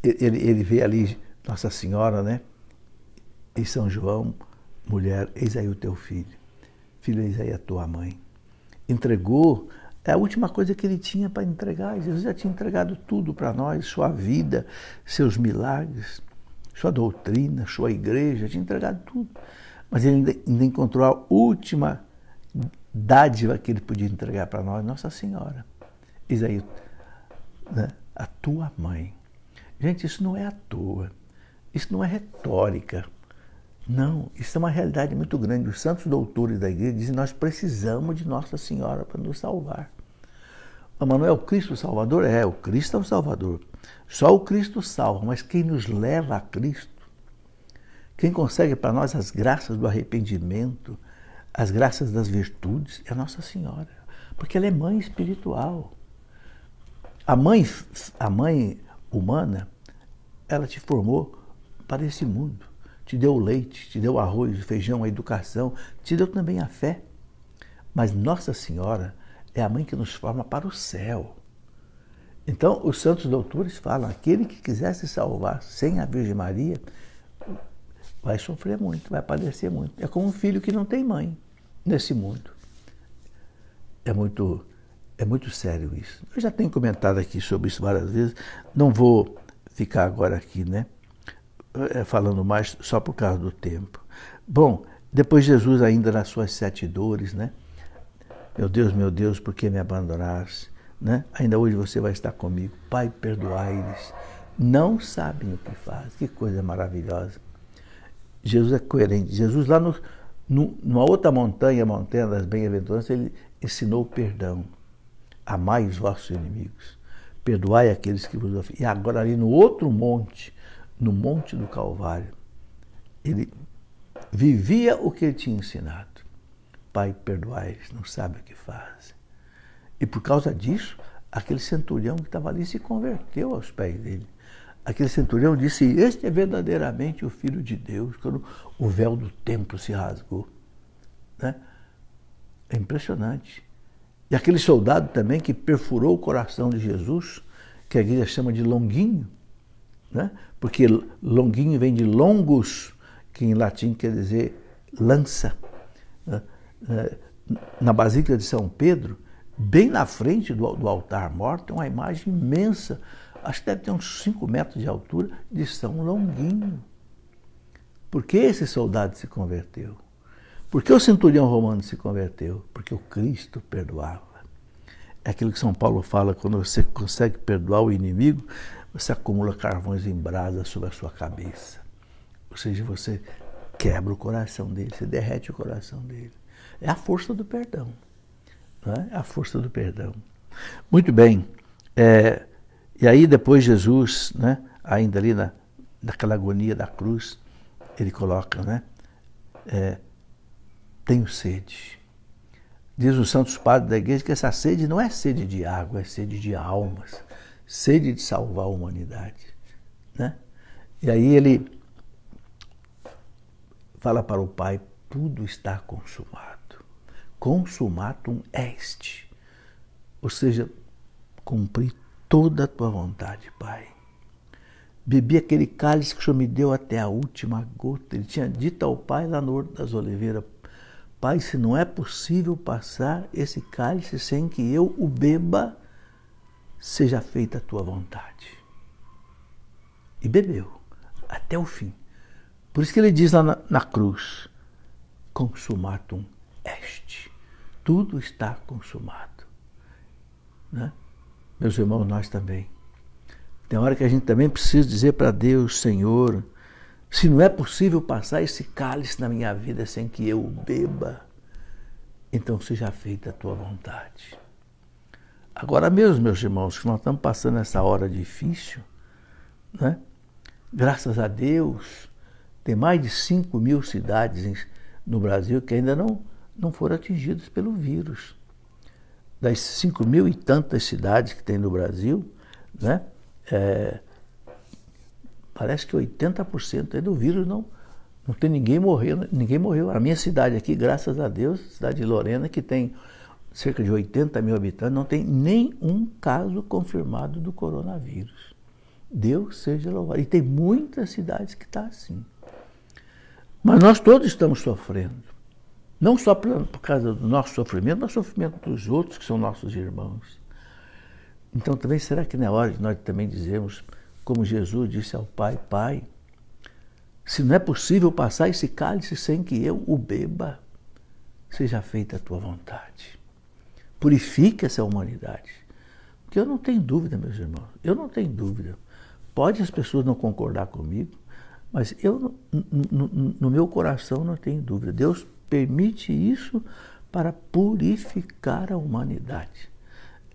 ele vê ali Nossa Senhora, né? E São João, mulher, eis aí o teu filho. Filho, eis aí a tua mãe. Entregou. É a última coisa que ele tinha para entregar. Jesus já tinha entregado tudo para nós, sua vida, seus milagres, sua doutrina, sua igreja, tinha entregado tudo. Mas ele ainda encontrou a última dádiva que ele podia entregar para nós, Nossa Senhora. Eis aí, né, a tua mãe. Gente, isso não é à toa. Isso não é retórica. Não, isso é uma realidade muito grande. Os santos doutores da igreja dizem que nós precisamos de Nossa Senhora para nos salvar. Mas não é o Cristo o Salvador? O Cristo é o Salvador. Só o Cristo salva, mas quem nos leva a Cristo, quem consegue para nós as graças do arrependimento, as graças das virtudes, é a Nossa Senhora. Porque ela é mãe espiritual. A mãe humana, ela te formou para esse mundo. Te deu o leite, te deu o arroz, o feijão, a educação, te deu também a fé. Mas Nossa Senhora é a mãe que nos forma para o céu. Então, os santos doutores falam, aquele que quiser se salvar sem a Virgem Maria, vai sofrer muito, vai padecer muito. É como um filho que não tem mãe nesse mundo. É muito sério isso. Eu já tenho comentado aqui sobre isso várias vezes, não vou ficar agora aqui, né? Falando mais só por causa do tempo. Bom, depois Jesus ainda nas suas 7 dores, né? meu Deus, por que me abandonaste? Né? Ainda hoje você vai estar comigo. Pai, perdoai-lhes. Não sabem o que fazem. Que coisa maravilhosa. Jesus é coerente. Jesus lá numa outra montanha, a montanha das bem-aventuranças, ele ensinou o perdão. Amai os vossos inimigos. Perdoai aqueles que vos ofendem. E agora ali no outro monte, no Monte do Calvário, ele vivia o que ele tinha ensinado. Pai, perdoai-lhes, não sabe o que fazem. E por causa disso, aquele centurião que estava ali se converteu aos pés dele. Aquele centurião disse, este é verdadeiramente o Filho de Deus, quando o véu do templo se rasgou. Né? É impressionante. E aquele soldado também que perfurou o coração de Jesus, que a igreja chama de longuinho, né? Porque longuinho vem de longus, que em latim quer dizer lança. Na Basílica de São Pedro, bem na frente do altar mor, tem uma imagem imensa, acho que deve ter uns 5 metros de altura, de São Longuinho. Por que esse soldado se converteu? Por que o centurião romano se converteu? Porque o Cristo perdoava. É aquilo que São Paulo fala, quando você consegue perdoar o inimigo, você acumula carvões em brasa sobre a sua cabeça. Ou seja, você quebra o coração dele, você derrete o coração dele. É a força do perdão. Não é? É a força do perdão. Muito bem. E aí depois Jesus, né, ainda ali naquela agonia da cruz, ele coloca, né, tenho sede. Diz os santos padres da igreja que essa sede não é sede de água, é sede de almas, sede de salvar a humanidade. Né? E aí ele fala para o Pai, tudo está consumado. Consumatum est. Ou seja, cumpri toda a tua vontade, Pai. Bebi aquele cálice que o Senhor me deu até a última gota. Ele tinha dito ao Pai lá no Horto das Oliveiras, Pai, se não é possível passar esse cálice sem que eu o beba, seja feita a tua vontade. E bebeu, até o fim. Por isso que ele diz lá na cruz, consumatum est. Tudo está consumado. Né? Meus irmãos, nós também. Tem hora que a gente também precisa dizer para Deus, Senhor, se não é possível passar esse cálice na minha vida sem que eu o beba, então seja feita a tua vontade. Agora mesmo, meus irmãos, que nós estamos passando essa hora difícil, né? Graças a Deus, tem mais de 5.000 cidades no Brasil que ainda não foram atingidas pelo vírus. Das 5.000 e tantas cidades que tem no Brasil, né? Parece que 80% do vírus não tem ninguém morreu. A minha cidade aqui, graças a Deus, cidade de Lorena, que tem cerca de 80.000 habitantes, não tem nenhum caso confirmado do coronavírus. Deus seja louvado. E tem muitas cidades que estão assim. Mas nós todos estamos sofrendo. Não só por causa do nosso sofrimento, mas sofrimento dos outros, que são nossos irmãos. Então também, será que não é hora de nós também dizermos, como Jesus disse ao Pai, Pai, se não é possível passar esse cálice sem que eu o beba, seja feita a tua vontade. Purifique essa humanidade. Porque eu não tenho dúvida, meus irmãos, eu não tenho dúvida. Pode as pessoas não concordar comigo, mas eu, no meu coração, não tenho dúvida. Deus permite isso para purificar a humanidade.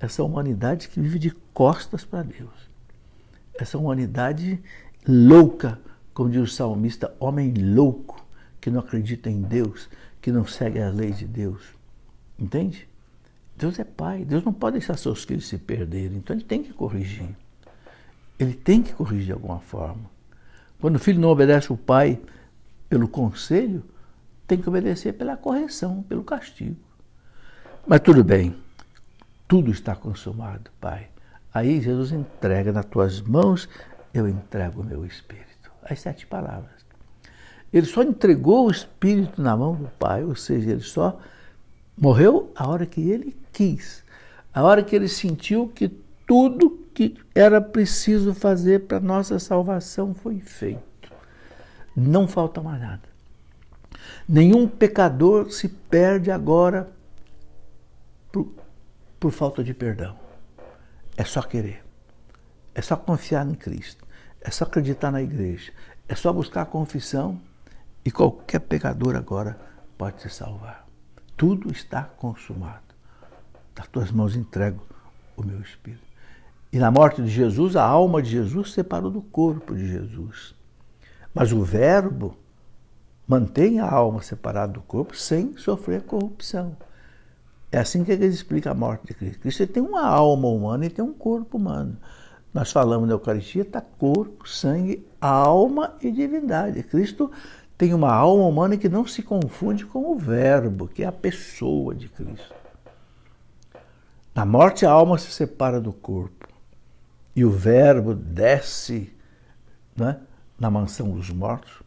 Essa humanidade que vive de costas para Deus. Essa humanidade louca, como diz o salmista, homem louco, que não acredita em Deus, que não segue as leis de Deus. Entende? Deus é pai, Deus não pode deixar seus filhos se perderem, então ele tem que corrigir. Ele tem que corrigir de alguma forma. Quando o filho não obedece o pai pelo conselho, tem que obedecer pela correção, pelo castigo. Mas tudo bem, tudo está consumado, Pai. Aí Jesus entrega nas tuas mãos, eu entrego o meu Espírito. As 7 palavras. Ele só entregou o Espírito na mão do Pai, ou seja, ele só morreu a hora que ele quis, a hora que ele sentiu que tudo que era preciso fazer para a nossa salvação foi feito. Não falta mais nada. Nenhum pecador se perde agora por falta de perdão. É só querer. É só confiar em Cristo. É só acreditar na igreja. É só buscar a confissão e qualquer pecador agora pode se salvar. Tudo está consumado. Nas tuas mãos entrego o meu espírito. E na morte de Jesus, a alma de Jesus se separou do corpo de Jesus. Mas o Verbo mantém a alma separada do corpo sem sofrer corrupção. É assim que ele explica a morte de Cristo. Cristo tem uma alma humana e tem um corpo humano. Nós falamos na Eucaristia, está corpo, sangue, alma e divindade. Cristo tem uma alma humana que não se confunde com o Verbo, que é a pessoa de Cristo. Na morte, a alma se separa do corpo. E o Verbo desce, né, na mansão dos mortos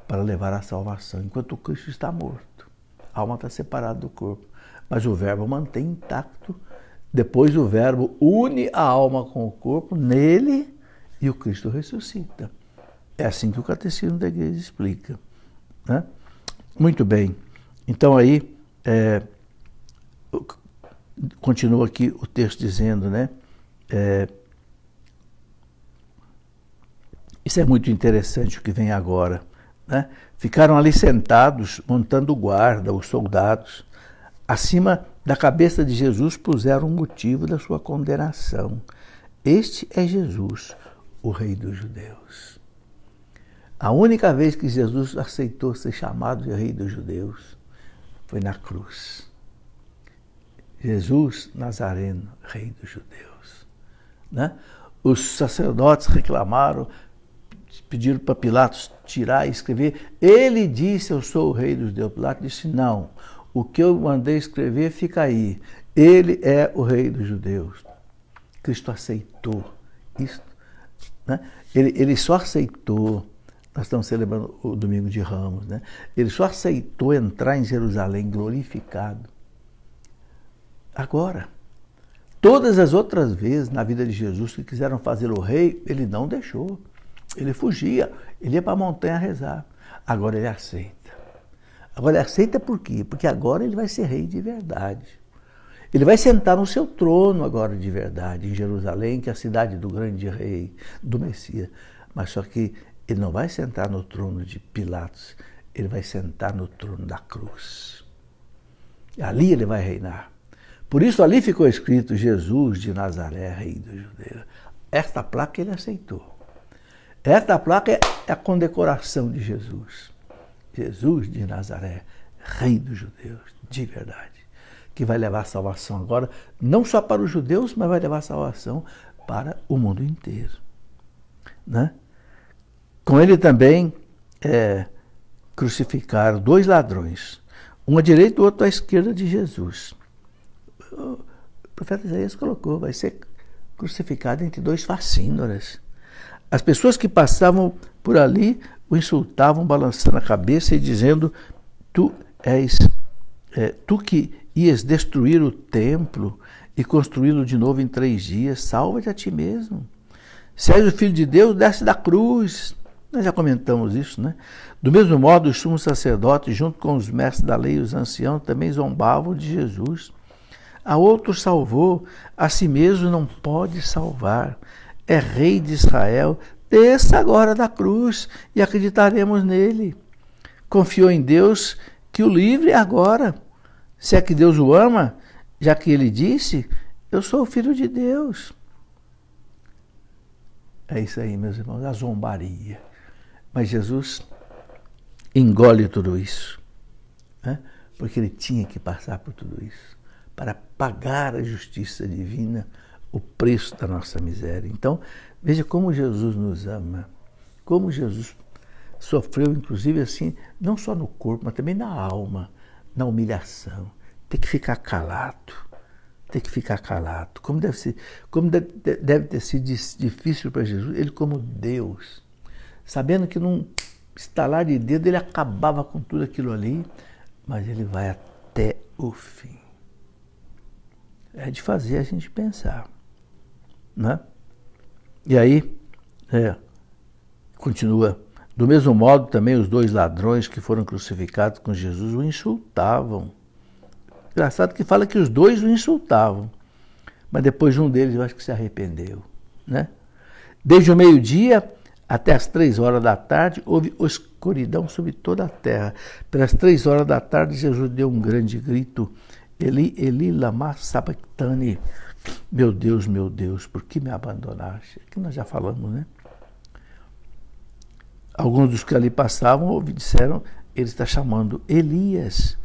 para levar a salvação, enquanto Cristo está morto. A alma está separada do corpo. Mas o Verbo mantém intacto. Depois o Verbo une a alma com o corpo nele e o Cristo ressuscita. É assim que o Catecismo da Igreja explica, né? Muito bem. Então aí, continua aqui o texto dizendo, né? Isso é muito interessante o que vem agora, né? Ficaram ali sentados, montando guarda, os soldados. Acima da cabeça de Jesus puseram o motivo da sua condenação. Este é Jesus, o Rei dos Judeus. A única vez que Jesus aceitou ser chamado de Rei dos Judeus foi na cruz. Jesus Nazareno, Rei dos Judeus, né? Os sacerdotes reclamaram, pediram para Pilatos tirar e escrever. Ele disse, eu sou o Rei dos Judeus. Pilatos disse, não. O que eu mandei escrever fica aí. Ele é o Rei dos Judeus. Cristo aceitou isso, né? Ele só aceitou, nós estamos celebrando o Domingo de Ramos, né? Ele só aceitou entrar em Jerusalém glorificado agora. Todas as outras vezes na vida de Jesus que quiseram fazer o rei, ele não deixou. Ele fugia, ele ia para a montanha rezar. Agora ele aceita. Agora ele aceita por quê? Porque agora ele vai ser rei de verdade. Ele vai sentar no seu trono agora de verdade, em Jerusalém, que é a cidade do grande rei, do Messias. Mas só que ele não vai sentar no trono de Pilatos, ele vai sentar no trono da cruz. Ali ele vai reinar. Por isso ali ficou escrito Jesus de Nazaré, Rei dos Judeus. Esta placa ele aceitou. Esta placa é a condecoração de Jesus. Jesus de Nazaré, Rei dos Judeus, de verdade, que vai levar a salvação agora, não só para os judeus, mas vai levar a salvação para o mundo inteiro, né? Com ele também crucificaram 2 ladrões, um à direita e o outro à esquerda de Jesus. O profeta Isaías colocou, vai ser crucificado entre 2 facínoras. As pessoas que passavam por ali o insultavam, balançando a cabeça e dizendo, tu que ias destruir o templo e construí-lo de novo em 3 dias, salva-te a ti mesmo. Se és o Filho de Deus, desce da cruz. Nós já comentamos isso, né? Do mesmo modo, os sumos sacerdotes, junto com os mestres da lei e os anciãos, também zombavam de Jesus. A outro salvou, a si mesmo não pode salvar. É Rei de Israel, desça agora da cruz e acreditaremos nele. Confiou em Deus que o livre agora. Se é que Deus o ama, já que ele disse, eu sou o Filho de Deus. É isso aí, meus irmãos, a zombaria. Mas Jesus engole tudo isso, né? Porque ele tinha que passar por tudo isso para pagar a justiça divina, o preço da nossa miséria. Então, veja como Jesus nos ama, como Jesus sofreu, inclusive assim, não só no corpo, mas também na alma, na humilhação. Tem que ficar calado, tem que ficar calado. Como deve ter sido difícil para Jesus, ele como Deus, sabendo que num estalar de dedo ele acabava com tudo aquilo ali, mas ele vai até o fim. É de fazer a gente pensar, né? E aí, continua, do mesmo modo também os 2 ladrões que foram crucificados com Jesus o insultavam. Engraçado que fala que os dois o insultavam, mas depois um deles eu acho que se arrependeu, né? Desde o meio-dia até as 3 horas da tarde, houve escuridão sobre toda a terra. Pelas 3 horas da tarde, Jesus deu um grande grito: Eli, Eli, lama sabachthani. Meu Deus, por que me abandonaste? Aqui nós já falamos, né? Alguns dos que ali passavam disseram: ele está chamando Elias.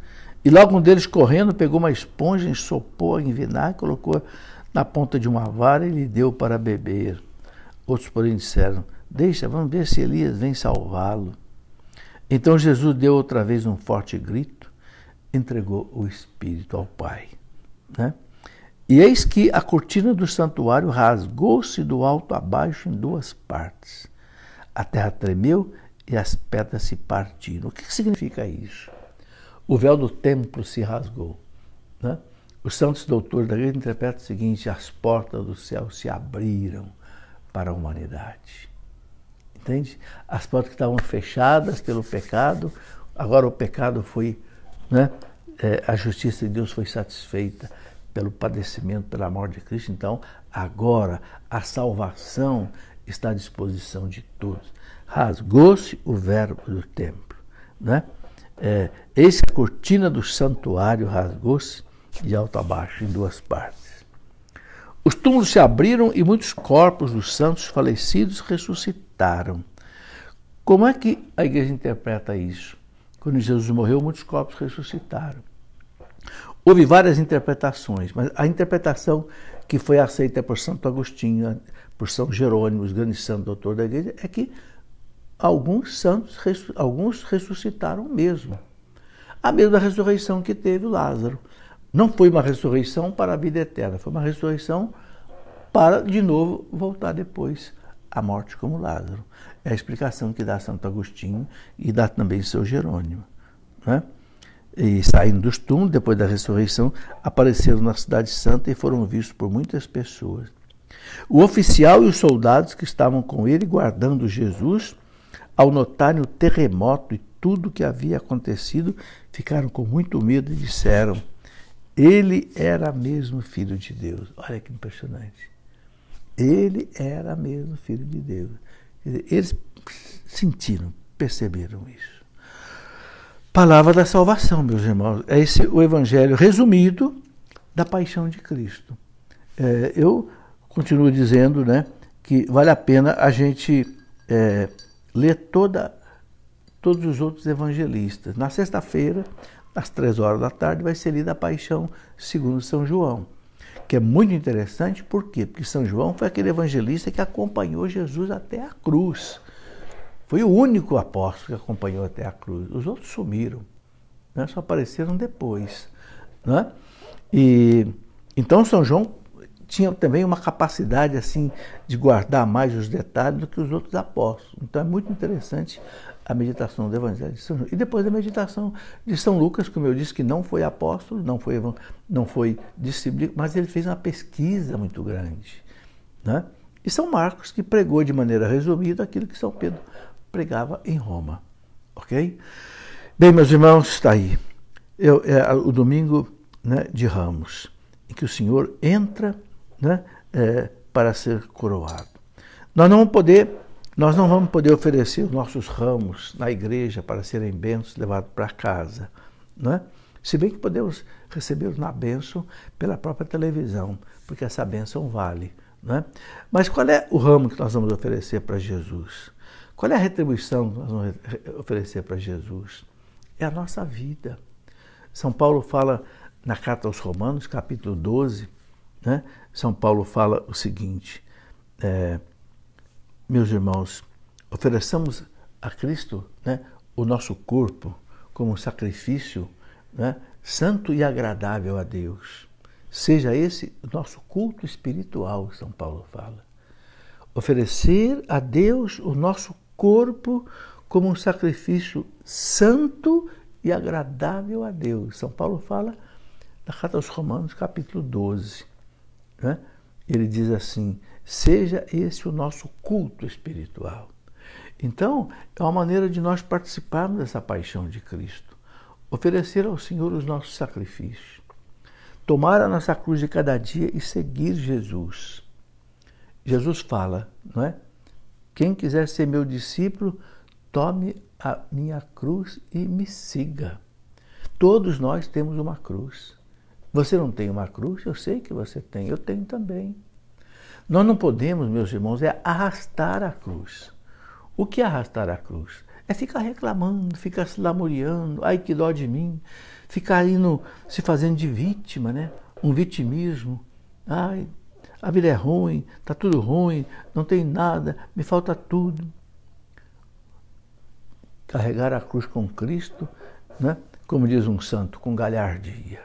E logo um deles, correndo, pegou uma esponja, ensopou em vinagre, colocou na ponta de uma vara e lhe deu para beber. Outros, porém, disseram: deixa, vamos ver se Elias vem salvá-lo. Então Jesus deu outra vez um forte grito, entregou o Espírito ao Pai, né? E eis que a cortina do santuário rasgou-se do alto a baixo em 2 partes. A terra tremeu e as pedras se partiram. O que significa isso? O véu do templo se rasgou, né? Os santos doutores da igreja interpretam o seguinte: as portas do céu se abriram para a humanidade. Entende? As portas que estavam fechadas pelo pecado, agora o pecado foi, né? A justiça de Deus foi satisfeita pelo padecimento, pela morte de Cristo. Então, agora a salvação está à disposição de todos. Rasgou-se o véu do templo, né? Eis que a cortina do santuário rasgou-se de alto a baixo em 2 partes. Os túmulos se abriram e muitos corpos dos santos falecidos ressuscitaram. Como é que a igreja interpreta isso? Quando Jesus morreu, muitos corpos ressuscitaram. Houve várias interpretações, mas a interpretação que foi aceita por Santo Agostinho, por São Jerônimo, os grandes santos doutores da igreja, é que alguns ressuscitaram mesmo. A mesma ressurreição que teve Lázaro. Não foi uma ressurreição para a vida eterna, foi uma ressurreição para, de novo, voltar depois à morte como Lázaro. É a explicação que dá Santo Agostinho e dá também São Jerônimo, né? E saindo dos túmulos, depois da ressurreição, apareceram na cidade santa e foram vistos por muitas pessoas. O oficial e os soldados que estavam com ele, guardando Jesus, ao notarem o terremoto e tudo o que havia acontecido, ficaram com muito medo e disseram: ele era mesmo Filho de Deus. Olha que impressionante. Ele era mesmo Filho de Deus. Eles sentiram, perceberam isso. Palavra da salvação, meus irmãos. É esse o evangelho resumido da paixão de Cristo. Eu continuo dizendo, né, que vale a pena a gente ler todos os outros evangelistas. Na sexta-feira, às 3 horas da tarde, vai ser lida a paixão segundo São João, que é muito interessante. Por quê? Porque São João foi aquele evangelista que acompanhou Jesus até a cruz. Foi o único apóstolo que acompanhou até a cruz. Os outros sumiram, né? Só apareceram depois, né? E então São João tinha também uma capacidade assim de guardar mais os detalhes do que os outros apóstolos. Então é muito interessante a meditação do Evangelho de São João. E depois a meditação de São Lucas, como eu disse, que não foi apóstolo, não foi discípulo, mas ele fez uma pesquisa muito grande, né? E São Marcos, que pregou de maneira resumida aquilo que São Pedro pregava em Roma. Ok? Bem, meus irmãos, está aí. O domingo, né, de Ramos, em que o Senhor entra, né, para ser coroado. Nós não vamos poder oferecer os nossos ramos na igreja para serem bênçãos levados para casa, né? Se bem que podemos recebê-los na bênção pela própria televisão, porque essa bênção vale, né? Mas qual é o ramo que nós vamos oferecer para Jesus? Qual é a retribuição que nós vamos oferecer para Jesus? É a nossa vida. São Paulo fala na carta aos Romanos, capítulo 12, né? São Paulo fala o seguinte: meus irmãos, ofereçamos a Cristo, né, o nosso corpo como um sacrifício, né, santo e agradável a Deus. Seja esse o nosso culto espiritual, São Paulo fala. Oferecer a Deus o nosso corpo como um sacrifício santo e agradável a Deus. São Paulo fala na carta aos Romanos, capítulo 12. Né? Ele diz assim: seja esse o nosso culto espiritual. Então, é uma maneira de nós participarmos dessa paixão de Cristo. Oferecer ao Senhor os nossos sacrifícios. tomar a nossa cruz de cada dia e seguir Jesus. Jesus fala, não é? Quem quiser ser meu discípulo, tome a minha cruz e me siga. Todos nós temos uma cruz. Você não tem uma cruz? Eu sei que você tem, eu tenho também. Nós não podemos, meus irmãos, arrastar a cruz. O que é arrastar a cruz? É ficar reclamando, ficar se lamuriando, ai que dó de mim, ficar indo, se fazendo de vítima, né? Um vitimismo. Ai, a vida é ruim, está tudo ruim, não tem nada, me falta tudo. Carregar a cruz com Cristo, né? Como diz um santo, com galhardia.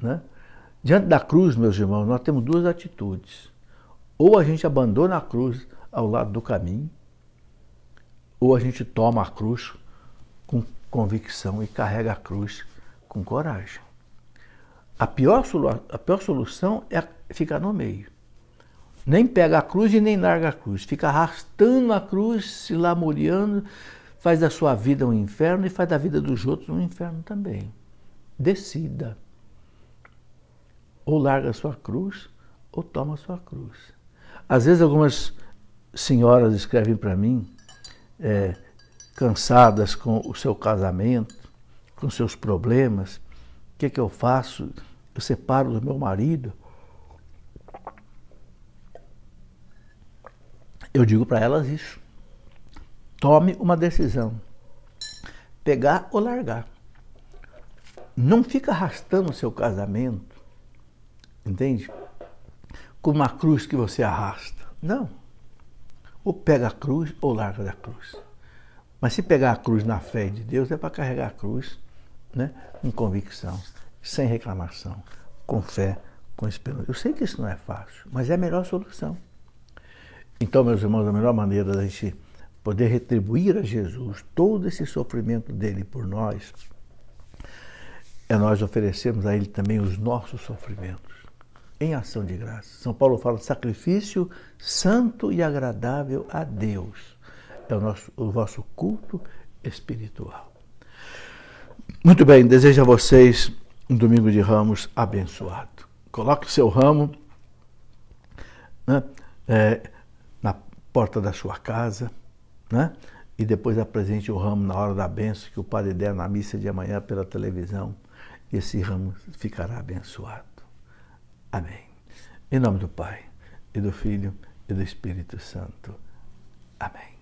Né? Diante da cruz, meus irmãos, nós temos duas atitudes. Ou a gente abandona a cruz ao lado do caminho, ou a gente toma a cruz com convicção e carrega a cruz com coragem. A pior solução é ficar no meio. Nem pega a cruz e nem larga a cruz. Fica arrastando a cruz, se lamuriando, faz da sua vida um inferno e faz da vida dos outros um inferno também. Decida. Ou larga a sua cruz, ou toma a sua cruz. Às vezes algumas senhoras escrevem para mim, cansadas com o seu casamento, com seus problemas. O que é que eu faço? Eu separo do meu marido. Eu digo para elas isso. Tome uma decisão. Pegar ou largar. Não fica arrastando o seu casamento, entende? Com uma cruz que você arrasta. Não. Ou pega a cruz ou larga da cruz. Mas se pegar a cruz na fé de Deus, é para carregar a cruz, né? Com convicção, sem reclamação, com fé, com esperança. Eu sei que isso não é fácil, mas é a melhor solução. Então, meus irmãos, a melhor maneira da gente poder retribuir a Jesus todo esse sofrimento dele por nós é nós oferecermos a ele também os nossos sofrimentos em ação de graça. São Paulo fala de sacrifício santo e agradável a Deus. É o vosso culto espiritual. Muito bem, desejo a vocês um domingo de Ramos abençoado. Coloque o seu ramo, né, na porta da sua casa, né, e depois apresente o ramo na hora da bênção que o Padre der na missa de amanhã pela televisão. E esse ramo ficará abençoado. Amém. Em nome do Pai, e do Filho, e do Espírito Santo. Amém.